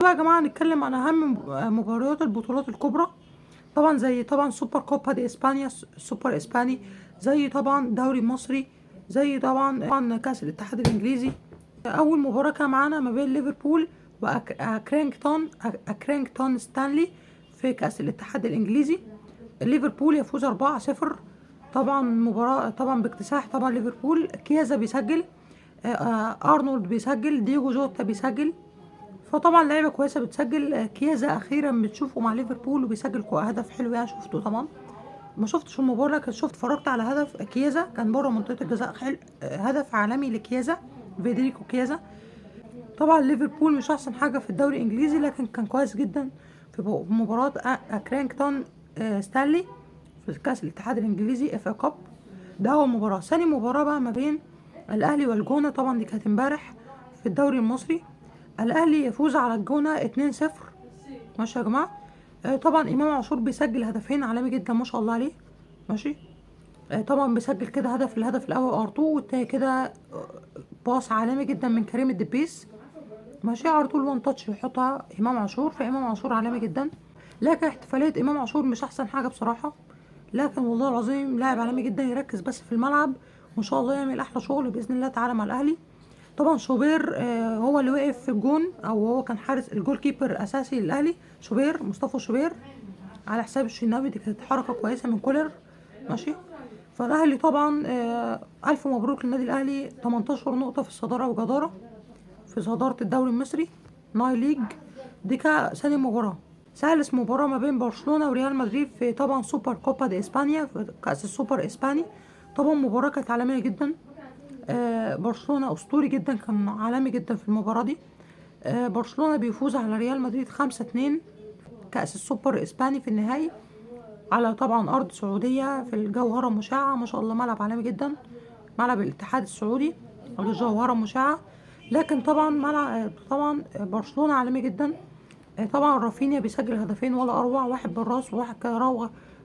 بقى يا جماعة نتكلم عن أهم مباريات البطولات الكبرى. طبعا زي طبعا سوبر كوبا دي اسبانيا، السوبر اسباني، زي طبعا دوري مصري، زي طبعا كأس الاتحاد الإنجليزي. أول مباراة كان معانا ما بين ليفربول وأكرينغتون ستانلي في كأس الاتحاد الإنجليزي. ليفربول يفوز 4-0. طبعا مباراة طبعا باكتساح طبعا ليفربول، كيازا بيسجل، أرنولد بيسجل، دييجو جوتا بيسجل. فطبعا لعيبه كويسه بتسجل. كيازا اخيرا بتشوفه مع ليفربول وبيسجل هدف حلو يعني، شفته طبعا. ما شفتش المباراه لكن اتفرجت على هدف كيازا كان بره منطقه الجزاء، حلو. هدف عالمي لكيازا، فيدريكو كيازا. طبعا ليفربول مش احسن حاجه في الدوري الانجليزي لكن كان كويس جدا في مباراه اكرينغتون ستانلي في كاس الاتحاد الانجليزي اف كاب. ده اول مباراه. ثاني مباراه بقى ما بين الاهلي والجونه، طبعا دي كانت امبارح في الدوري المصري. الاهلي يفوز على الجونه 2-0. ماشي يا جماعه. طبعا امام عاشور بيسجل هدفين عالمي جدا ما شاء الله عليه. ماشي. طبعا بيسجل كده هدف، الهدف الاول ار2 والتاني كده باص عالمي جدا من كريم الدبيس. ماشي، على طول وان تاتش يحطها امام عاشور، فامام عاشور عالمي جدا. لكن احتفاليه امام عاشور مش احسن حاجه بصراحه، لكن والله العظيم لاعب عالمي جدا، يركز بس في الملعب وان شاء الله يعمل احلى شغل باذن الله تعالى مع الاهلي. طبعا شوبير هو اللي وقف في الجون، او هو كان حارس الجول كيبر اساسي للاهلي. شوبير، مصطفى شوبير، على حساب الشناوي. دي كانت حركه كويسه من كولر. ماشي. فالاهلي طبعا الف مبروك للنادي الاهلي، 18 نقطه في الصداره وجداره في صداره الدوري المصري ناي ليج. دي ثاني مباراه. ثالث مباراه ما بين برشلونه وريال مدريد في طبعا سوبر كوبا دي اسبانيا، في كاس السوبر اسباني. طبعا مباراه كانت عالميه جدا. برشلونة أسطوري جدا، كان عالمي جدا في المباراة دي. برشلونة بيفوز على ريال مدريد 5-2 كأس السوبر الإسباني في النهائي، على طبعا أرض سعودية في الجوهرة مشعة. ما شاء الله ملعب عالمي جدا، ملعب الاتحاد السعودي أو الجوهرة مشعة. لكن طبعا ملعب طبعا برشلونة عالمي جدا. طبعا رافينيا بيسجل هدفين ولا أروع، واحد بالراس وواحد كده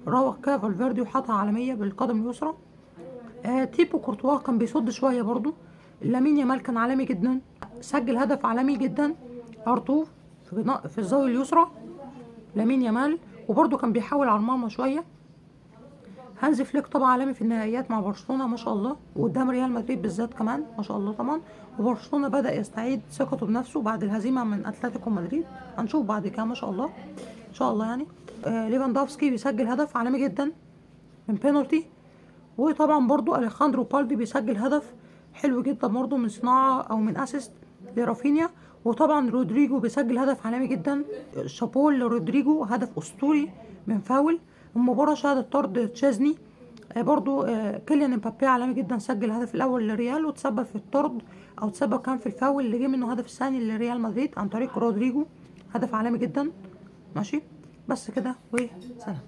راوغ كده فالفيردي وحطها عالمية بالقدم اليسرى. تيبو كورتوا كان بيصد شويه برضو. لامين يامال كان عالمي جدا، سجل هدف عالمي جدا ارتو في الزاويه اليسرى. لامين يامال، وبرضو كان بيحاول على المرمى شويه. هانزي فليك طبعا عالمي في النهائيات مع برشلونه ما شاء الله، وقدام ريال مدريد بالذات كمان ما شاء الله طبعا. وبرشلونه بدأ يستعيد ثقته بنفسه بعد الهزيمه من اتلتيكو مدريد. هنشوف بعد كده ما شاء الله ان شاء الله يعني. ليفاندوفسكي بيسجل هدف عالمي جدا من بينالتي. وطبعا برضو اليخاندرو بالدي بيسجل هدف حلو جدا برضو من صناعة او من اسيست لرافينيا. وطبعا رودريجو بيسجل هدف عالمي جدا، شابول لرودريجو، هدف اسطوري من فاول. المباراة شهدت طرد تشيزني. برضو كيليان امبابي عالمي جدا، سجل الهدف الاول للريال وتسبب في الطرد، او تسبب كان في الفاول اللي جه منه هدف الثاني لريال مدريد عن طريق رودريجو. هدف عالمي جدا. ماشي. بس كده وسلام.